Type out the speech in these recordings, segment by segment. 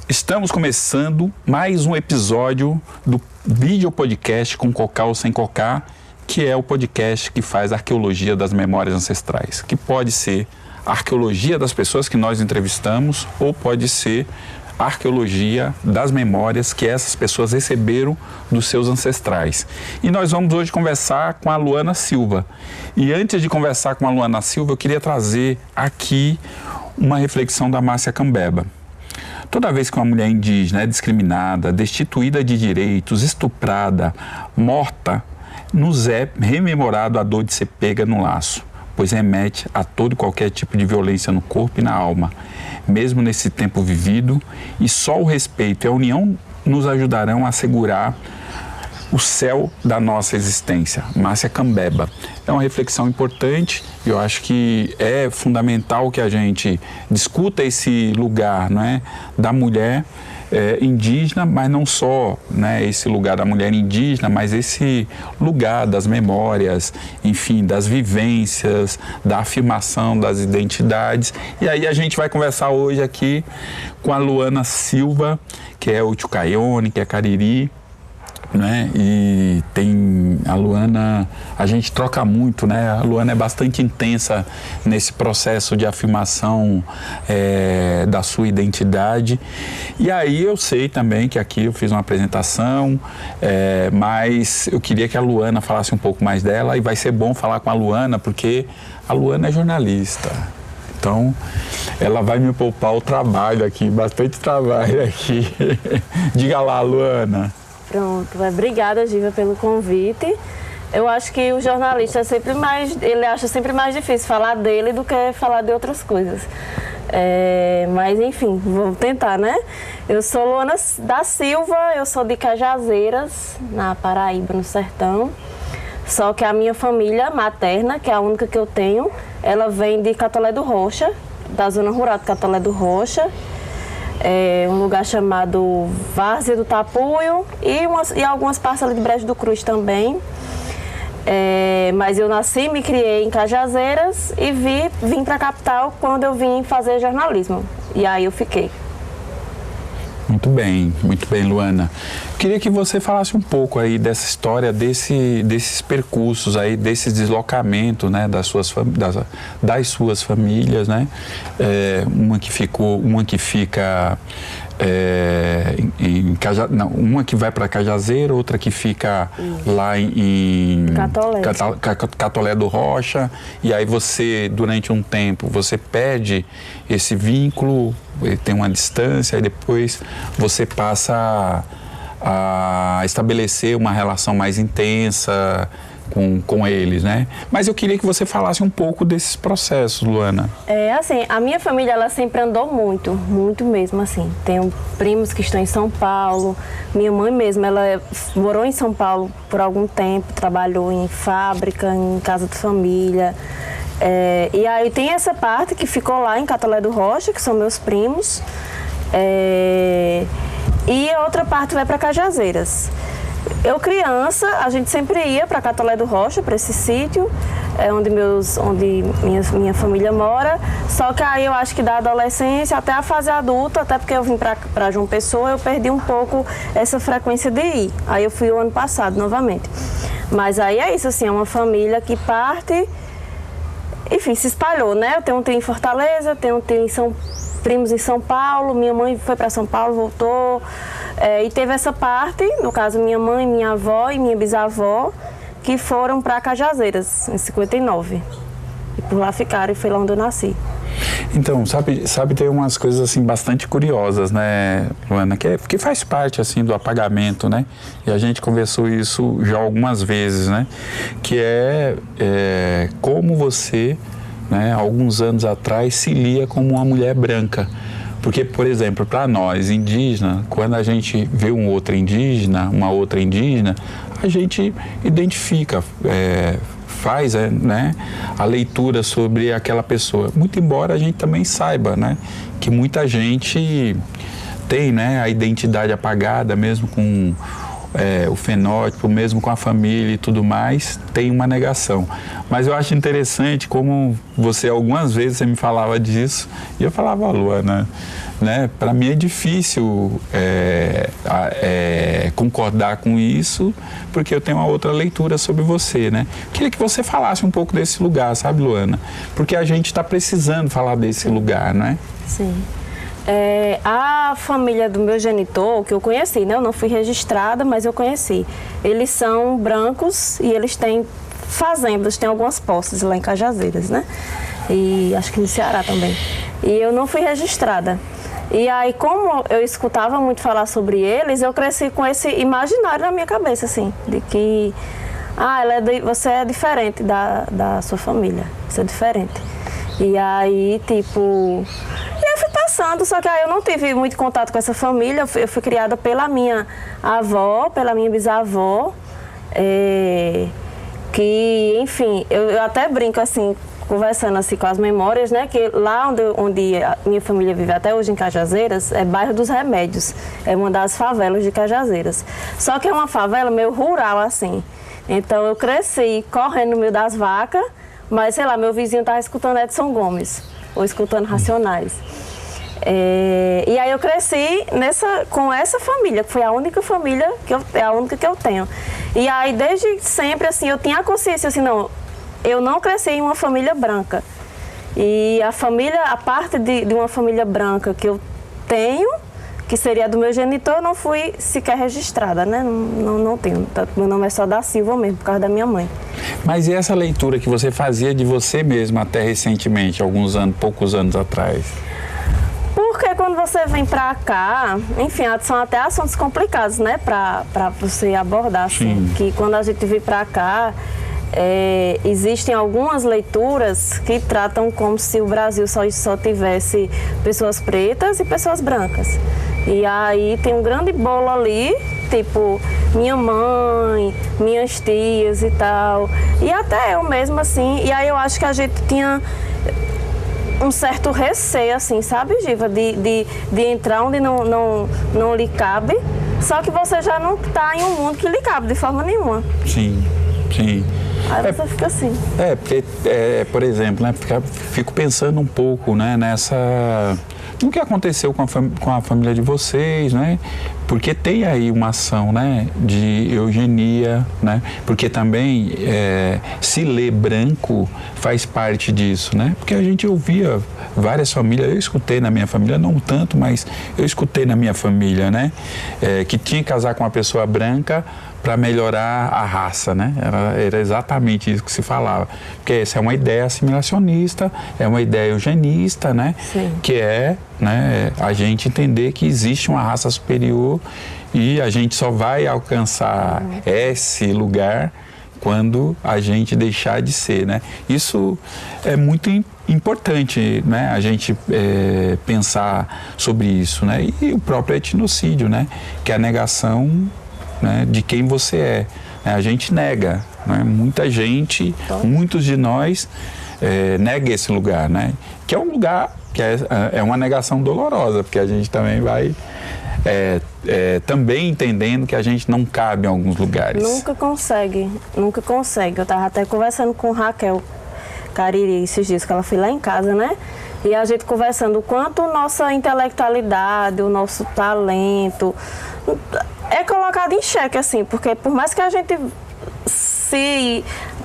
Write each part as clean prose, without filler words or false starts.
Estamos começando mais um episódio do vídeo podcast com Cocal Sem Cocar, que é o podcast que faz arqueologia das memórias ancestrais, que pode ser a arqueologia das pessoas que nós entrevistamos ou pode ser a arqueologia das memórias que essas pessoas receberam dos seus ancestrais. E nós vamos hoje conversar com a Luana Silva. E antes de conversar com a Luana Silva, eu queria trazer aqui uma reflexão da Márcia Cambeba. Toda vez que uma mulher indígena é discriminada, destituída de direitos, estuprada, morta, nos é rememorado a dor de ser pega no laço, pois remete a todo e qualquer tipo de violência no corpo e na alma, mesmo nesse tempo vivido, e só o respeito e a união nos ajudarão a assegurar o céu da nossa existência. Márcia Cambeba. É uma reflexão importante e eu acho que é fundamental que a gente discuta esse lugar, não é, da mulher indígena, mas não só, né, esse lugar da mulher indígena, mas esse lugar das memórias, enfim, das vivências, da afirmação das identidades. E aí a gente vai conversar hoje aqui com a Luana Silva, que é Utucaione, que é Cariri, né? E tem a Luana, a gente troca muito, né? A Luana é bastante intensa nesse processo de afirmação da sua identidade. E aí eu sei também que aqui eu fiz uma apresentação, mas eu queria que a Luana falasse um pouco mais dela, e vai ser bom falar com a Luana porque a Luana é jornalista. Então, ela vai me poupar o trabalho aqui, bastante trabalho aqui. Diga lá, Luana. Pronto, obrigada, Giva, pelo convite. Eu acho que o jornalista ele acha sempre mais difícil falar dele do que falar de outras coisas. Mas enfim, vou tentar, né? Eu sou Luana da Silva, eu sou de Cajazeiras, na Paraíba, no sertão. Só que a minha família materna, que é a única que eu tenho, ela vem de Catolé do Rocha, da zona rural de Catolé do Rocha. Um lugar chamado Várzea do Tapuio e algumas partes de Brejo do Cruz também. Mas eu nasci, me criei em Cajazeiras e vim para a capital quando eu vim fazer jornalismo. E aí eu fiquei. Muito bem, Luana. Queria que você falasse um pouco aí dessa história, desses percursos aí, desses deslocamentos, né, das suas famílias, né? Uma que fica uma que vai para Cajazeira, outra que fica lá em Catolé do Rocha, e aí você, durante um tempo, você perde esse vínculo, tem uma distância, e depois você passa a estabelecer uma relação mais intensa com eles, né? Mas eu queria que você falasse um pouco desses processos, Luana. Assim, a minha família, ela sempre andou muito, muito mesmo, assim. Tenho primos que estão em São Paulo, minha mãe mesmo, ela morou em São Paulo por algum tempo, trabalhou em fábrica, em casa de família. E aí tem essa parte que ficou lá em Catolé do Rocha, que são meus primos, e a outra parte vai para Cajazeiras. Eu criança, a gente sempre ia para Catolé do Rocha, para esse sítio, onde minha família mora. Só que aí eu acho que da adolescência até a fase adulta, até porque eu vim para João Pessoa, eu perdi um pouco essa frequência de ir. Aí eu fui o ano passado novamente. Mas aí é isso, assim, é uma família que parte, enfim, se espalhou, né? Eu tenho um tio em Fortaleza, tenho um tio primos em São Paulo, minha mãe foi para São Paulo, voltou. E teve essa parte, no caso minha mãe, minha avó e minha bisavó, que foram para Cajazeiras, em 59. E por lá ficaram, e foi lá onde eu nasci. Então, sabe tem umas coisas assim bastante curiosas, né, Luana, que faz parte assim do apagamento, né? E a gente conversou isso já algumas vezes, né? Que é como você, né, alguns anos atrás, se lia como uma mulher branca. Porque, por exemplo, para nós indígenas, quando a gente vê uma outra indígena, a gente identifica, faz, né, a leitura sobre aquela pessoa. Muito embora a gente também saiba, né, que muita gente tem, né, a identidade apagada, mesmo com o fenótipo, mesmo com a família e tudo mais, tem uma negação. Mas eu acho interessante como você, algumas vezes, você me falava disso, e eu falava, Luana, né, para mim é difícil concordar com isso, porque eu tenho uma outra leitura sobre você, né? Queria que você falasse um pouco desse lugar, sabe, Luana? Porque a gente está precisando falar desse lugar, não é? Sim. A família do meu genitor, que eu conheci, né? Eu não fui registrada, mas eu conheci. Eles são brancos e eles têm fazendas, têm algumas posses lá em Cajazeiras, né? E acho que no Ceará também. E eu não fui registrada. E aí, como eu escutava muito falar sobre eles, eu cresci com esse imaginário na minha cabeça, assim, de que você é diferente da sua família, você é diferente. E aí, tipo... Só que aí eu não tive muito contato com essa família. Eu fui criada pela minha avó, pela minha bisavó, que, enfim, eu até brinco assim, conversando assim com as memórias, né, que lá onde a minha família vive até hoje, em Cajazeiras, é bairro dos Remédios, é uma das favelas de Cajazeiras. Só que é uma favela meio rural, assim. Então eu cresci correndo no meio das vacas, mas sei lá, meu vizinho estava escutando Edson Gomes, ou escutando Racionais. E aí eu cresci com essa família, que foi a única família a única que eu tenho. E aí desde sempre assim eu tinha a consciência assim, não, eu não cresci em uma família branca. E a parte de uma família branca que eu tenho, que seria a do meu genitor, eu não fui sequer registrada, né? Não tenho. Meu nome é só da Silva mesmo, por causa da minha mãe. Mas e essa leitura que você fazia de você mesma até recentemente, poucos anos atrás? Porque quando você vem pra cá, enfim, são até assuntos complicados, né, pra você abordar, assim. Sim. Que quando a gente vem pra cá, existem algumas leituras que tratam como se o Brasil só tivesse pessoas pretas e pessoas brancas. E aí tem um grande bolo ali, tipo, minha mãe, minhas tias e tal. E até eu mesma, assim. E aí eu acho que a gente tinha um certo receio, assim, sabe, Giva? De entrar onde não lhe cabe. Só que você já não está em um mundo que lhe cabe de forma nenhuma. Sim, sim. Aí você fica assim. Porque, por exemplo, né, fico pensando um pouco, né, no que aconteceu com a família de vocês, né? Porque tem aí uma ação, né, de eugenia, né? Porque também se ler branco faz parte disso, né? Porque a gente ouvia várias famílias, eu escutei na minha família, não tanto, mas eu escutei na minha família, né? Que tinha que casar com uma pessoa branca para melhorar a raça, né? Era exatamente isso que se falava. Porque essa é uma ideia assimilacionista, é uma ideia eugenista, né? Sim. Que né, a gente entender que existe uma raça superior e a gente só vai alcançar esse lugar quando a gente deixar de ser, né? Isso é muito importante, né? A gente pensar sobre isso, né? E o próprio etnocídio, né? Que é a negação, né, de quem você é. A gente nega, né? Muita gente, muitos de nós nega esse lugar, né? Que é um lugar que é uma negação dolorosa, porque a gente também vai também entendendo que a gente não cabe em alguns lugares. Nunca consegue. Eu estava até conversando com Raquel Cariri esses dias, que ela foi lá em casa, né? E a gente conversando o quanto nossa intelectualidade, o nosso talento é colocado em xeque, assim, porque por mais que a gente se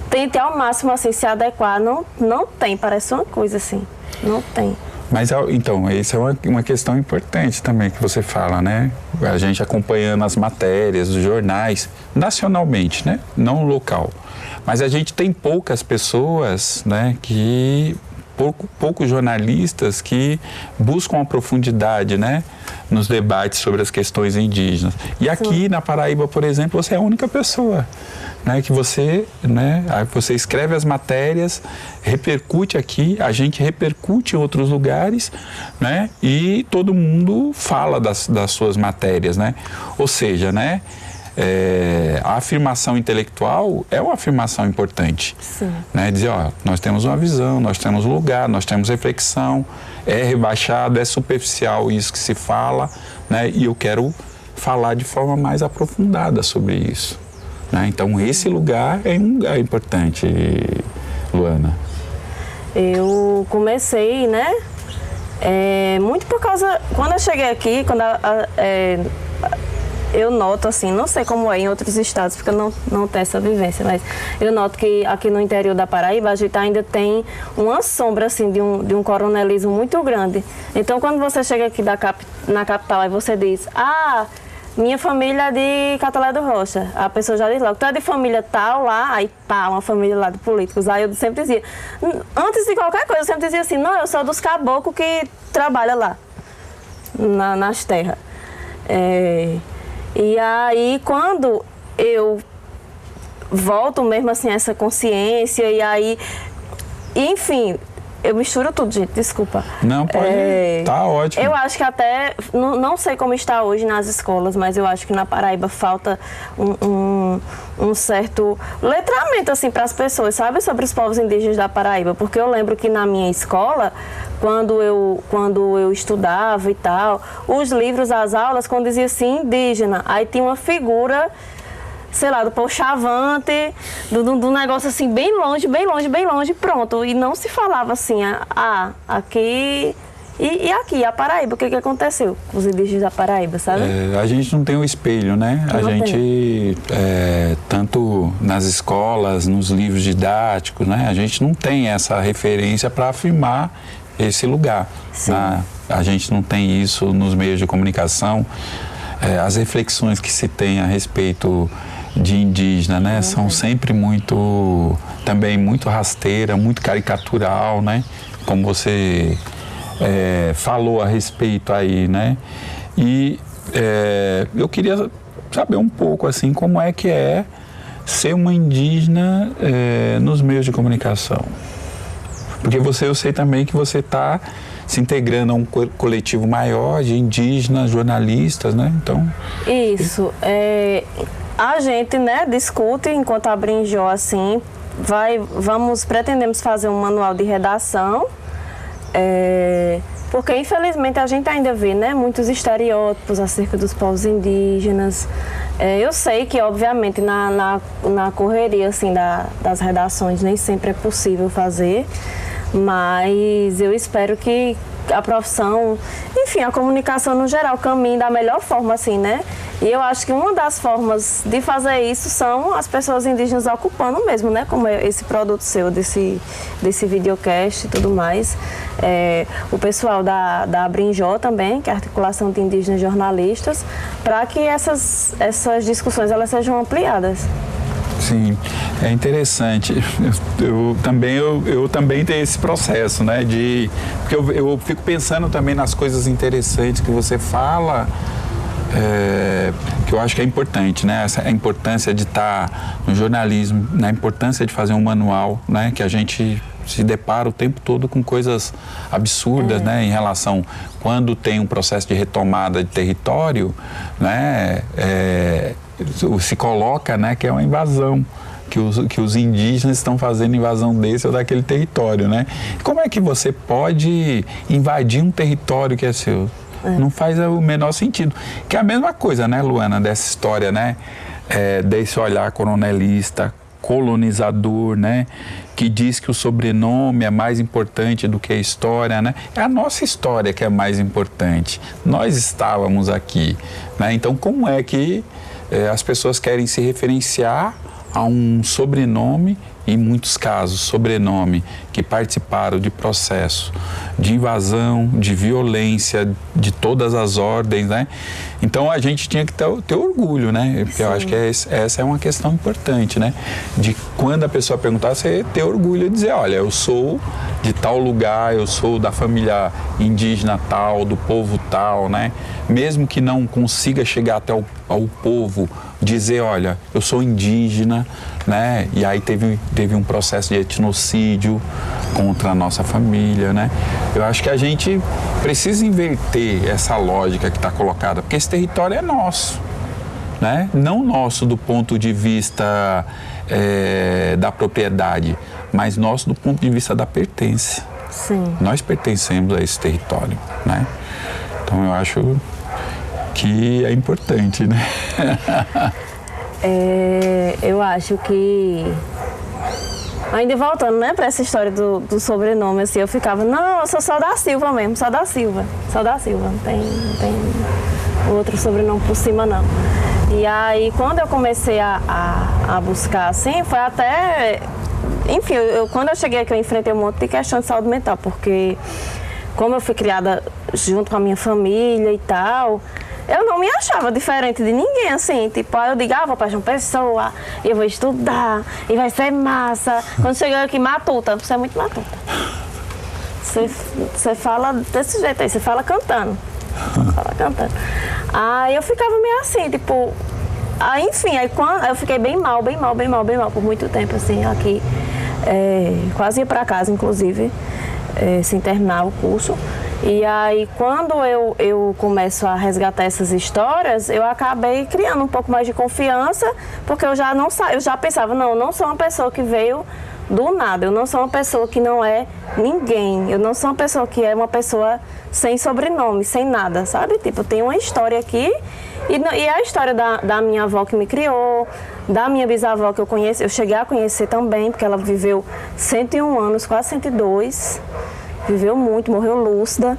tente ao máximo, assim, se adequar, não tem, parece uma coisa, assim, não tem. Mas, então, isso é uma questão importante também que você fala, né? A gente acompanhando as matérias dos jornais, nacionalmente, né? Não local. Mas a gente tem poucas pessoas, né, poucos jornalistas que buscam a profundidade, né, nos debates sobre as questões indígenas. E aqui na Paraíba, por exemplo, você é a única pessoa, né, que você escreve as matérias, repercute aqui, a gente repercute em outros lugares, né, e todo mundo fala das suas matérias, né? Ou seja, né, a afirmação intelectual é uma afirmação importante. Sim. Né? Dizer, nós temos uma visão, nós temos um lugar, nós temos reflexão, é rebaixado, é superficial isso que se fala, né? E eu quero falar de forma mais aprofundada sobre isso, né? Então, esse lugar é um lugar importante, Luana. Eu comecei, né? Muito por causa... Quando eu cheguei aqui, eu noto, assim, não sei como é em outros estados, porque eu não tenho essa vivência, mas eu noto que aqui no interior da Paraíba a gente ainda tem uma sombra, assim, de um coronelismo muito grande. Então, quando você chega aqui na capital e você diz, minha família é de Catolé do Rocha, a pessoa já diz logo, tu é de família tal lá, aí pá, uma família lá de políticos. Aí eu sempre dizia, antes de qualquer coisa, eu sempre dizia assim, não, eu sou dos caboclos que trabalham lá, nas terras. E aí, quando eu volto mesmo assim a essa consciência, e aí, enfim, eu misturo tudo, gente, desculpa. Não, pode, tá ótimo. Eu acho que até, não sei como está hoje nas escolas, mas eu acho que na Paraíba falta um certo letramento, assim, para as pessoas, sabe, sobre os povos indígenas da Paraíba, porque eu lembro que na minha escola, quando eu estudava e tal, os livros, as aulas, quando dizia assim, indígena, aí tinha uma figura, sei lá, do povo chavante, do negócio assim, bem longe, pronto. E não se falava assim, aqui... E aqui, a Paraíba, o que aconteceu com os indígenas da Paraíba, sabe? A gente não tem um espelho, né? A gente, tanto nas escolas, nos livros didáticos, né? A gente não tem essa referência para afirmar esse lugar. A gente não tem isso nos meios de comunicação. As reflexões que se tem a respeito de indígena, né? São sempre também muito rasteira, muito caricatural, né? Como você falou a respeito aí, né? E eu queria saber um pouco, assim, como é que é ser uma indígena nos meios de comunicação. Porque eu sei também que você está se integrando a um coletivo maior de indígenas, jornalistas, né? Então... Isso. A gente, né, discute enquanto a Brinjó, assim, pretendemos fazer um manual de redação, porque infelizmente a gente ainda vê, né, muitos estereótipos acerca dos povos indígenas. Eu sei que, obviamente, na correria, assim, das redações nem sempre é possível fazer, mas eu espero que a profissão, enfim, a comunicação no geral caminhe da melhor forma, assim, né? E eu acho que uma das formas de fazer isso são as pessoas indígenas ocupando mesmo, né? Como esse produto seu, desse videocast e tudo mais. O pessoal da Brinjó também, que é a Articulação de Indígenas Jornalistas, para que essas discussões elas sejam ampliadas. Sim, é interessante. Eu também tenho esse processo, né? Porque eu fico pensando também nas coisas interessantes que você fala, que eu acho que é importante, né? A importância de estar no jornalismo, né? A importância de fazer um manual, né? Que a gente se depara o tempo todo com coisas absurdas, né? Em relação, quando tem um processo de retomada de território, né? Se coloca, né, que é uma invasão, que os indígenas estão fazendo invasão desse ou daquele território, né? Como é que você pode invadir um território que é seu? Não faz o menor sentido. Que é a mesma coisa, né, Luana, dessa história, né? Desse olhar coronelista, colonizador, né? Que diz que o sobrenome é mais importante do que a história, né? É a nossa história que é mais importante. Nós estávamos aqui, né? Então, como é que as pessoas querem se referenciar a um sobrenome, em muitos casos, sobrenome que participaram de processo de invasão, de violência, de todas as ordens, né? Então a gente tinha que ter orgulho, né? Porque eu acho que essa é uma questão importante, né? De quando a pessoa perguntar, você ter orgulho de dizer, olha, eu sou de tal lugar, eu sou da família indígena tal, do povo tal, né? Mesmo que não consiga chegar até ao povo, dizer, olha, eu sou indígena, né? E aí teve um processo de etnocídio contra a nossa família, né? Eu acho que a gente precisa inverter essa lógica que está colocada, porque esse território é nosso, né? Não nosso do ponto de vista da propriedade, mas nosso do ponto de vista da pertença. Sim. Nós pertencemos a esse território, né? Então eu acho que é importante, né? Eu acho que, ainda voltando, né, para essa história do sobrenome, assim, eu ficava, não, eu sou só da Silva mesmo, só da Silva, não tem outro sobrenome por cima, não. E aí, quando eu comecei a buscar, assim, foi até, enfim, quando eu cheguei aqui, eu enfrentei um monte de questão de saúde mental, porque como eu fui criada junto com a minha família e tal, eu não me achava diferente de ninguém, assim, tipo, aí eu digo, vou para João Pessoa, eu vou estudar, e vai ser massa. Quando chegou aqui, matuta, você é muito matuta. Você fala desse jeito aí, você fala cantando. Aí eu ficava meio assim, tipo, aí enfim, aí quando eu fiquei bem mal por muito tempo, assim, aqui, quase ia para casa, inclusive, sem terminar o curso. E aí, quando eu começo a resgatar essas histórias, eu acabei criando um pouco mais de confiança, porque eu já pensava, não, eu não sou uma pessoa que veio do nada, eu não sou uma pessoa que não é ninguém, eu não sou uma pessoa que é uma pessoa sem sobrenome, sem nada, sabe? Tipo, tem uma história aqui, e a história da minha avó que me criou, da minha bisavó que eu cheguei a conhecer também, porque ela viveu 101 anos, quase 102, viveu muito, morreu lúcida.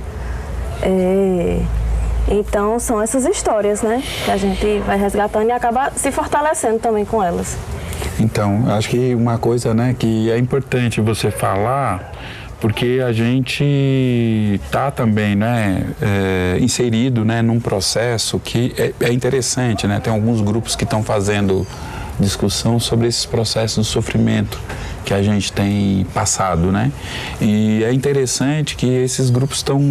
Então são essas histórias, né, que a gente vai resgatando e acaba se fortalecendo também com elas. Então, acho que uma coisa, né, que é importante você falar, porque a gente está também, né, inserido, né, num processo que é interessante, né, tem alguns grupos que estão fazendo discussão sobre esses processos de sofrimento que a gente tem passado, né? E é interessante que esses grupos estão,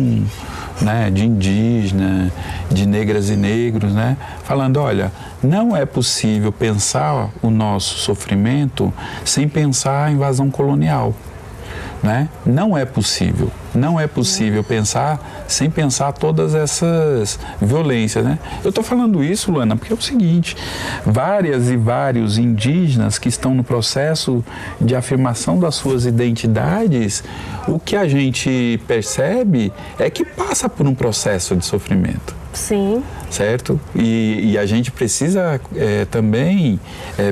né, de indígena, de negras e negros, né, falando, olha, não é possível pensar o nosso sofrimento sem pensar a invasão colonial, né? Não é possível pensar sem pensar todas essas violências, né? Eu estou falando isso, Luana, porque é o seguinte, várias e vários indígenas que estão no processo de afirmação das suas identidades, o que a gente percebe é que passa por um processo de sofrimento. Sim. Certo? E a gente precisa também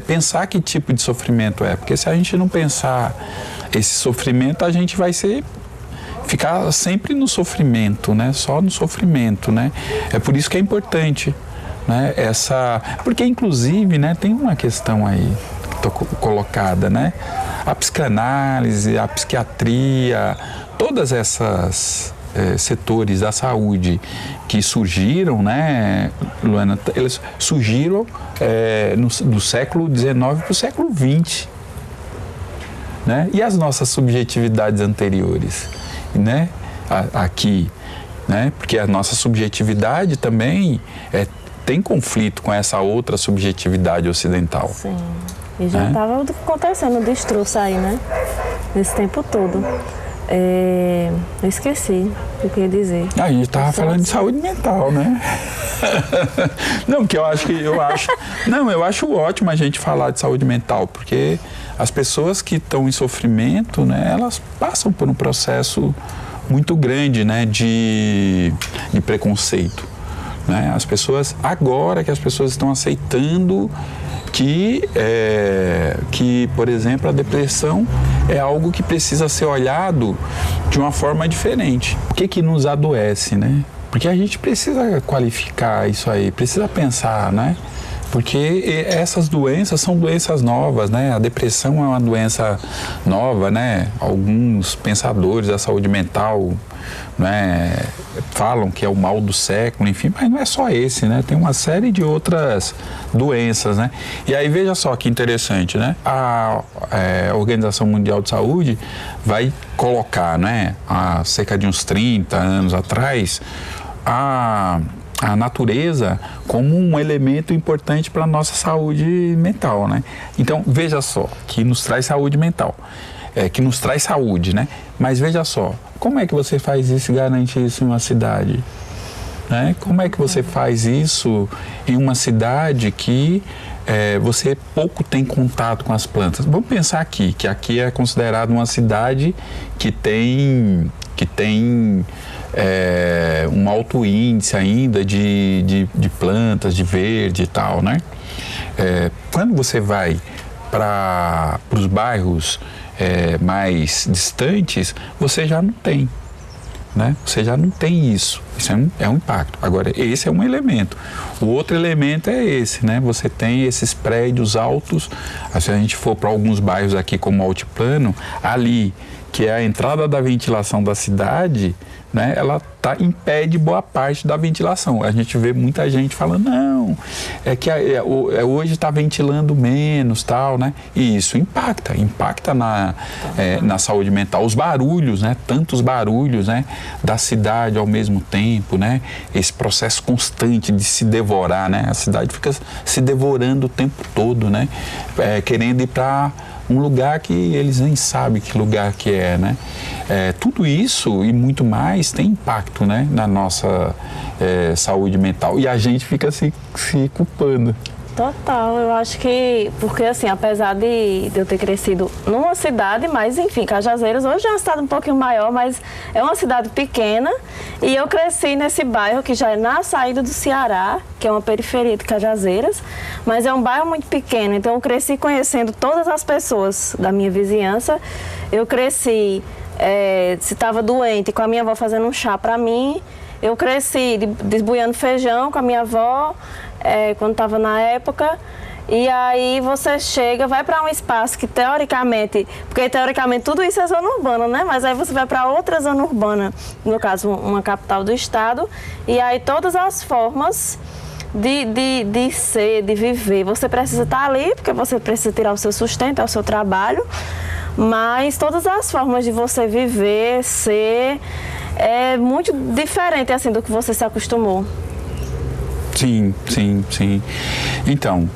pensar que tipo de sofrimento é, porque se a gente não pensar esse sofrimento, a gente vai ficar sempre no sofrimento, né? Só no sofrimento, né? É por isso que é importante, né? Porque inclusive, né, tem uma questão aí colocada, né? A psicanálise, a psiquiatria, todas essas setores da saúde que surgiram, né, Luana, eles surgiram do século XIX para o século XX, né? E as nossas subjetividades anteriores, né, aqui, né, porque a nossa subjetividade também tem conflito com essa outra subjetividade ocidental. Sim, e já estava acontecendo o destroço aí, né, nesse tempo todo. Eu esqueci o que eu ia dizer. A gente estava falando de saúde mental, né? Não, porque eu acho ótimo a gente falar de saúde mental, porque as pessoas que estão em sofrimento, né, elas passam por um processo muito grande, né, de preconceito, né? Agora que as pessoas estão aceitando que, por exemplo, a depressão é algo que precisa ser olhado de uma forma diferente. O que nos adoece, né? Porque a gente precisa qualificar isso aí, precisa pensar, né? Porque essas doenças são doenças novas, né? A depressão é uma doença nova, né? Alguns pensadores da saúde mental, né, falam que é o mal do século, enfim, mas não é só esse, né? Tem uma série de outras doenças, né? E aí veja só que interessante, né? A Organização Mundial de Saúde vai colocar, né, há cerca de uns 30 anos atrás, a natureza como um elemento importante para a nossa saúde mental, né? Então, veja só, que nos traz saúde mental, que nos traz saúde, né? Mas veja só, como é que você faz isso e garante isso em uma cidade? Né? Como é que você faz isso em uma cidade que você pouco tem contato com as plantas? Vamos pensar aqui, que aqui é considerado uma cidade que tem alto índice ainda de plantas, de verde e tal, né? Quando você vai para os bairros mais distantes, você já não tem, né? Você já não tem isso. Isso é um impacto. Agora, esse é um elemento. O outro elemento é esse, né? Você tem esses prédios altos. Se a gente for para alguns bairros aqui como Altiplano, ali, que é a entrada da ventilação da cidade, né, ela impede boa parte da ventilação. A gente vê muita gente falando, não, é que hoje está ventilando menos, tal, né? E isso impacta na saúde mental. Os barulhos, né? Tantos barulhos, né? Da cidade ao mesmo tempo, né? Esse processo constante de se devorar, né? A cidade fica se devorando o tempo todo, né? Querendo ir para um lugar que eles nem sabem que lugar que é, né? Tudo isso e muito mais tem impacto, né, na nossa saúde mental. E a gente fica se culpando. Total, eu acho que, porque assim, apesar de eu ter crescido numa cidade, mas enfim, Cajazeiras hoje é uma cidade um pouquinho maior, mas é uma cidade pequena, e eu cresci nesse bairro que já é na saída do Ceará, que é uma periferia de Cajazeiras, mas é um bairro muito pequeno, então eu cresci conhecendo todas as pessoas da minha vizinhança. Eu cresci, se estava doente, com a minha avó fazendo um chá para mim. Eu cresci desbuiando feijão com a minha avó, quando estava na época. E aí você chega, vai para um espaço que teoricamente, porque teoricamente tudo isso é zona urbana, né? Mas aí você vai para outra zona urbana, no caso uma capital do estado, e aí todas as formas de ser, de viver, você precisa estar ali, porque você precisa tirar o seu sustento, é o seu trabalho, mas todas as formas de você viver, ser, é muito diferente assim do que você se acostumou. Sim. Então,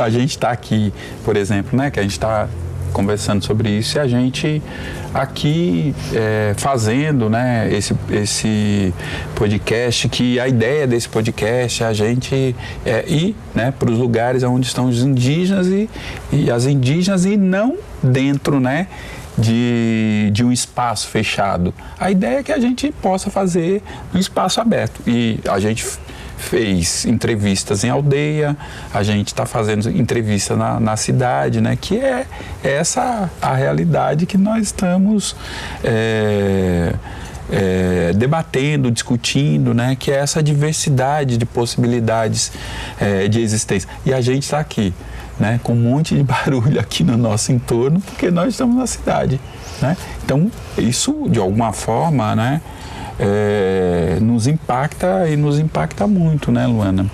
a gente está aqui, por exemplo, né, que a gente está conversando sobre isso, e a gente aqui fazendo, né, esse podcast, que a ideia desse podcast é a gente ir, né, para os lugares onde estão os indígenas e as indígenas, e não dentro, né, de um espaço fechado. A ideia é que a gente possa fazer um espaço aberto. E a gente fez entrevistas em aldeia, a gente está fazendo entrevista na cidade, né? Que é essa a realidade que nós estamos debatendo, discutindo, né? Que é essa diversidade de possibilidades de existência. E a gente está aqui, né, com um monte de barulho aqui no nosso entorno, porque nós estamos na cidade, né? Então, isso, de alguma forma, né, nos impacta e nos impacta muito, né, Luana?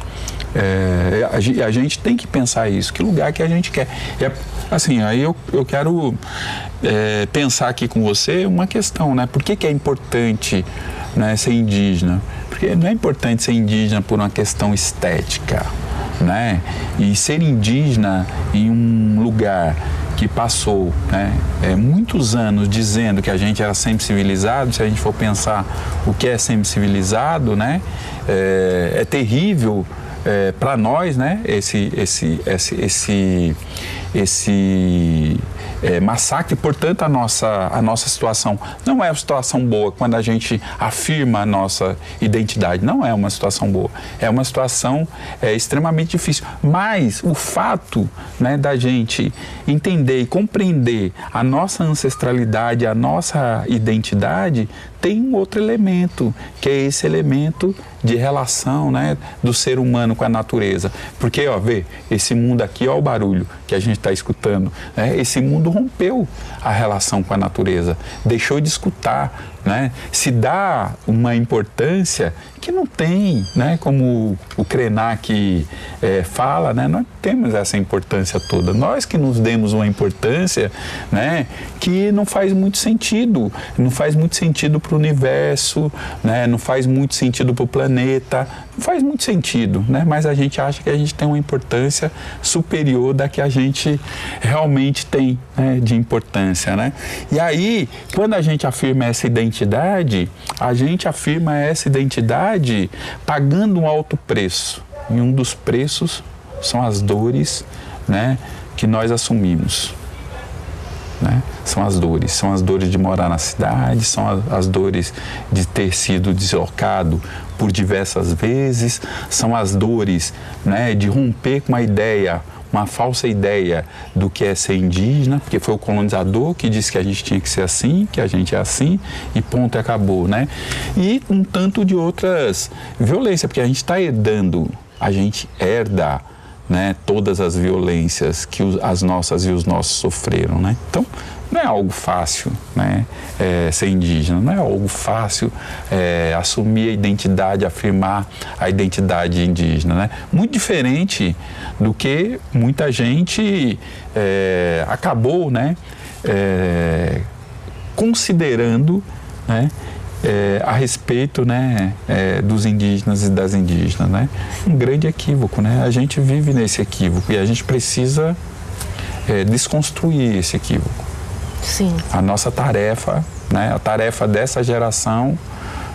A gente tem que pensar isso, que lugar que a gente quer. Assim, aí eu quero pensar aqui com você uma questão, né? Por que é importante, né, ser indígena? Porque não é importante ser indígena por uma questão estética, né? E ser indígena em um lugar que passou, né, muitos anos dizendo que a gente era sempre-civilizado. Se a gente for pensar o que é sempre-civilizado, né, é terrível para nós, né, esse massacre. Portanto, a nossa situação não é uma situação boa quando a gente afirma a nossa identidade. Não é uma situação boa. É uma situação extremamente difícil. Mas o fato, né, da gente entender e compreender a nossa ancestralidade, a nossa identidade, tem um outro elemento, que é esse elemento de relação, né, do ser humano com a natureza. Porque, vê, esse mundo aqui, o barulho que a gente está escutando, né, esse mundo rompeu a relação com a natureza, deixou de escutar, né, se dá uma importância que não tem, né, como o Krenak fala, né, nós temos essa importância toda. Nós que nos demos uma importância, né, que não faz muito sentido para o universo, né, não faz muito sentido para o planeta, não faz muito sentido, né, mas a gente acha que a gente tem uma importância superior da que a gente realmente tem, né, de importância, né? E aí, quando a gente afirma essa identidade, a gente afirma essa identidade pagando um alto preço. E um dos preços são as dores, né, que nós assumimos. né? São as dores de morar na cidade, são as dores de ter sido deslocado por diversas vezes, são as dores, né, de romper com uma falsa ideia do que é ser indígena, porque foi o colonizador que disse que a gente tinha que ser assim, que a gente é assim, e ponto, e acabou, né? E um tanto de outras violências, porque a gente herda, né, todas as violências que as nossas e os nossos sofreram, né? Então, não é algo fácil, né, ser indígena, não é algo fácil assumir a identidade, afirmar a identidade indígena, né? Muito diferente do que muita gente acabou, né, considerando, né, a respeito, né, dos indígenas e das indígenas, né? Um grande equívoco, né? A gente vive nesse equívoco e a gente precisa desconstruir esse equívoco. Sim. A nossa tarefa, né, a tarefa dessa geração,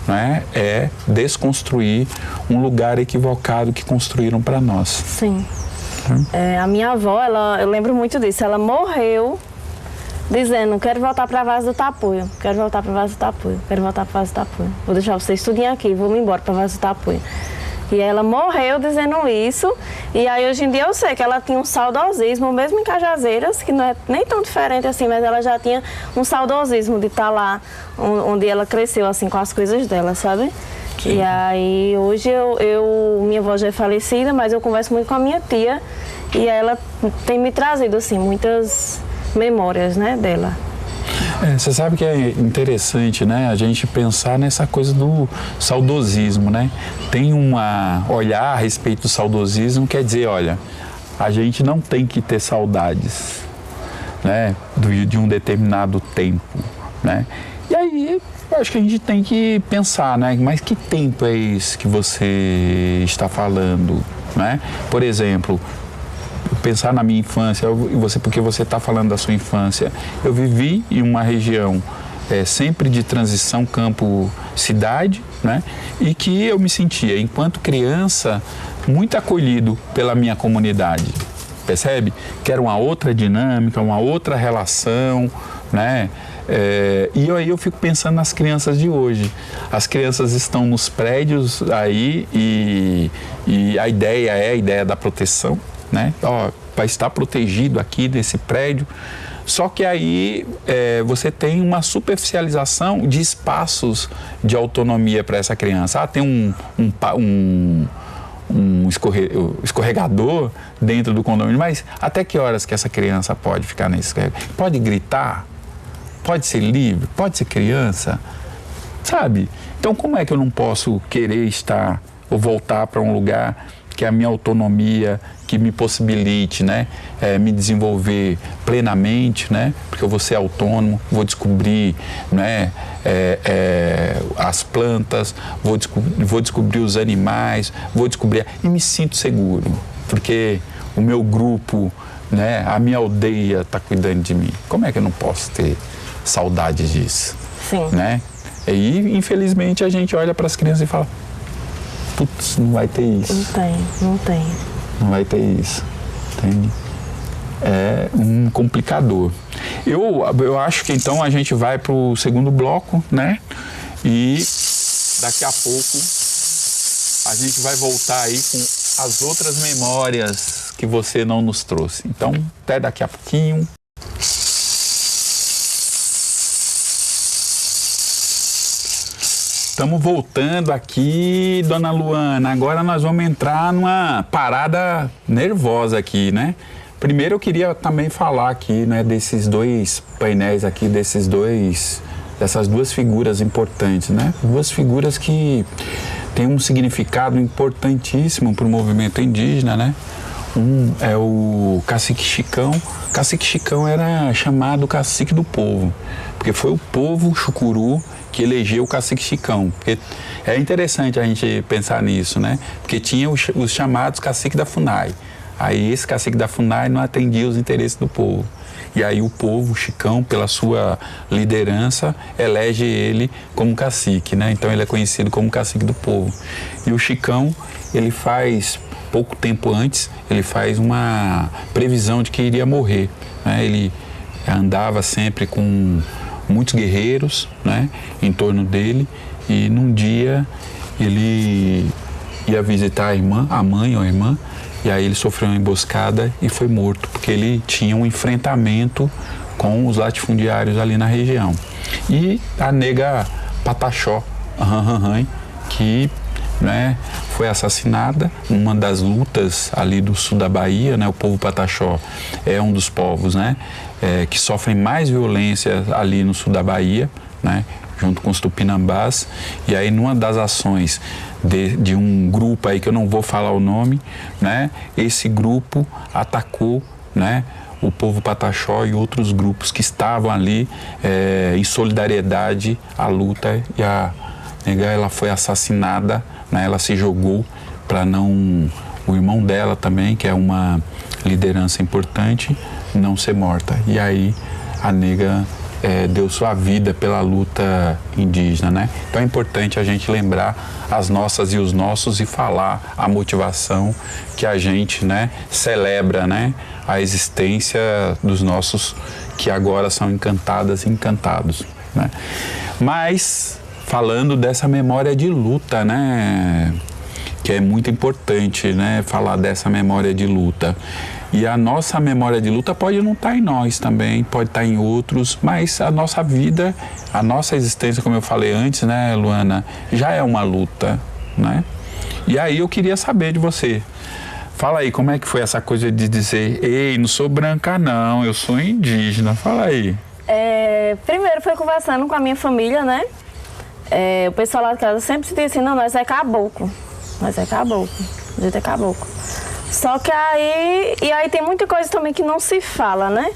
né, é desconstruir um lugar equivocado que construíram para nós. Sim. A minha avó, eu lembro muito disso, ela morreu dizendo: quero voltar para a Vaz do Tapuia, quero voltar para a Vaz do Tapuia, quero voltar para a Vaz do Tapuia. Vou deixar vocês tudinho aqui, vou me embora para a Vaz do Tapuia. E ela morreu dizendo isso, e aí hoje em dia eu sei que ela tinha um saudosismo, mesmo em Cajazeiras, que não é nem tão diferente assim, mas ela já tinha um saudosismo de estar lá onde ela cresceu, assim, com as coisas dela, sabe? Sim. E aí hoje minha avó já é falecida, mas eu converso muito com a minha tia, e ela tem me trazido, assim, muitas memórias, né, dela. Você sabe que é interessante, né, a gente pensar nessa coisa do saudosismo, né? Tem olhar a respeito do saudosismo, quer dizer, olha, a gente não tem que ter saudades, né, de um determinado tempo, né? E aí, eu acho que a gente tem que pensar, né, mas que tempo é esse que você está falando, né? Por exemplo, pensar na minha infância, porque você está falando da sua infância. Eu vivi em uma região sempre de transição campo-cidade, né? E que eu me sentia, enquanto criança, muito acolhido pela minha comunidade, percebe? Que era uma outra dinâmica, uma outra relação, né? E aí eu fico pensando nas crianças de hoje. As crianças estão nos prédios aí e a ideia é a ideia da proteção, né? Vai estar protegido aqui nesse prédio. Só que aí você tem uma superficialização de espaços de autonomia para essa criança. Tem um escorregador dentro do condomínio, mas até que horas que essa criança pode ficar nesse escorregador? Pode gritar? Pode ser livre? Pode ser criança? Sabe? Então, como é que eu não posso querer estar ou voltar para um lugar que a minha autonomia, que me possibilite, né, me desenvolver plenamente, né, porque eu vou ser autônomo, vou descobrir, né, as plantas, vou descobrir os animais, e me sinto seguro, porque o meu grupo, né, a minha aldeia está cuidando de mim. Como é que eu não posso ter saudade disso? Sim. Né? E, infelizmente, a gente olha para as crianças e fala: putz, não vai ter isso. Não tem. Não vai ter isso, entende? É um complicador. Eu acho que então a gente vai para o segundo bloco, né? E daqui a pouco a gente vai voltar aí com as outras memórias que você não nos trouxe. Então, até daqui a pouquinho. Estamos voltando aqui, dona Luana. Agora nós vamos entrar numa parada nervosa aqui, né? Primeiro eu queria também falar aqui, né, desses dois painéis aqui, dessas duas figuras importantes, né? Duas figuras que têm um significado importantíssimo para o movimento indígena, né? Um é o Cacique Chicão. Cacique Chicão era chamado Cacique do Povo, porque foi o povo chucuru que elegeu o Cacique Chicão. Porque é interessante a gente pensar nisso, né? Porque tinha os chamados Cacique da FUNAI. Aí esse Cacique da FUNAI não atendia os interesses do povo. E aí o povo, o Chicão, pela sua liderança, elege ele como cacique, né? Então ele é conhecido como Cacique do Povo. E o Chicão, ele faz, pouco tempo antes, ele faz uma previsão de que iria morrer, né? Ele andava sempre com muitos guerreiros, né, em torno dele, e num dia ele ia visitar a mãe ou a irmã, e aí ele sofreu uma emboscada e foi morto, porque ele tinha um enfrentamento com os latifundiários ali na região. E a nega Pataxó, que, né, foi assassinada numa das lutas ali do sul da Bahia, né? O povo Pataxó é um dos povos, né, que sofrem mais violência ali no sul da Bahia, né, junto com os Tupinambás. E aí, numa das ações de um grupo aí que eu não vou falar o nome, né, esse grupo atacou, né, o povo Pataxó e outros grupos que estavam ali em solidariedade à luta, e a nega, ela foi assassinada, né, ela se jogou para não, o irmão dela também, que é uma liderança importante, não ser morta. E aí a nega deu sua vida pela luta indígena, né? Então é importante a gente lembrar as nossas e os nossos e falar a motivação que a gente, né, celebra, né, a existência dos nossos que agora são encantadas e encantados, né? Mas falando dessa memória de luta, né, que é muito importante, né, falar dessa memória de luta. E a nossa memória de luta pode não estar em nós também, pode estar em outros, mas a nossa vida, a nossa existência, como eu falei antes, né, Luana, já é uma luta, né? E aí eu queria saber de você. Fala aí, como é que foi essa coisa de dizer, ei, não sou branca não, eu sou indígena, fala aí. Primeiro foi conversando com a minha família, né? O pessoal lá de casa sempre se dizia assim, não, nós é caboclo, a gente é caboclo. Só que aí tem muita coisa também que não se fala, né?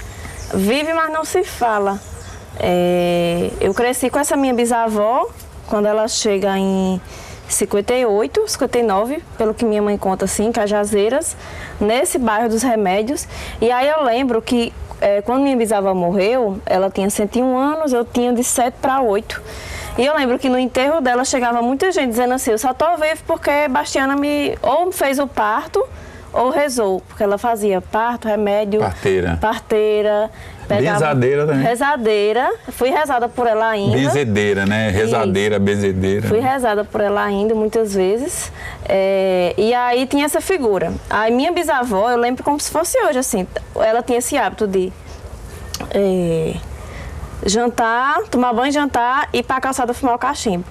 Vive, mas não se fala. Eu cresci com essa minha bisavó, quando ela chega em 58, 59, pelo que minha mãe conta assim, em Cajazeiras, nesse bairro dos Remédios. E aí eu lembro que quando minha bisavó morreu, ela tinha 101 anos, eu tinha de 7 para 8. E eu lembro que no enterro dela chegava muita gente dizendo assim, eu só tô vivo porque Bastiana ou fez o parto, ou rezou, porque ela fazia parto, remédio, parteira, pegava, bezadeira também. Rezadeira, fui rezada por ela ainda. Bezedeira, né? Rezadeira, bezedeira. Fui rezada por ela ainda muitas vezes. E aí tinha essa figura. Aí minha bisavó, eu lembro como se fosse hoje, assim, ela tinha esse hábito de jantar, tomar banho, jantar e ir pra calçada fumar o cachimbo.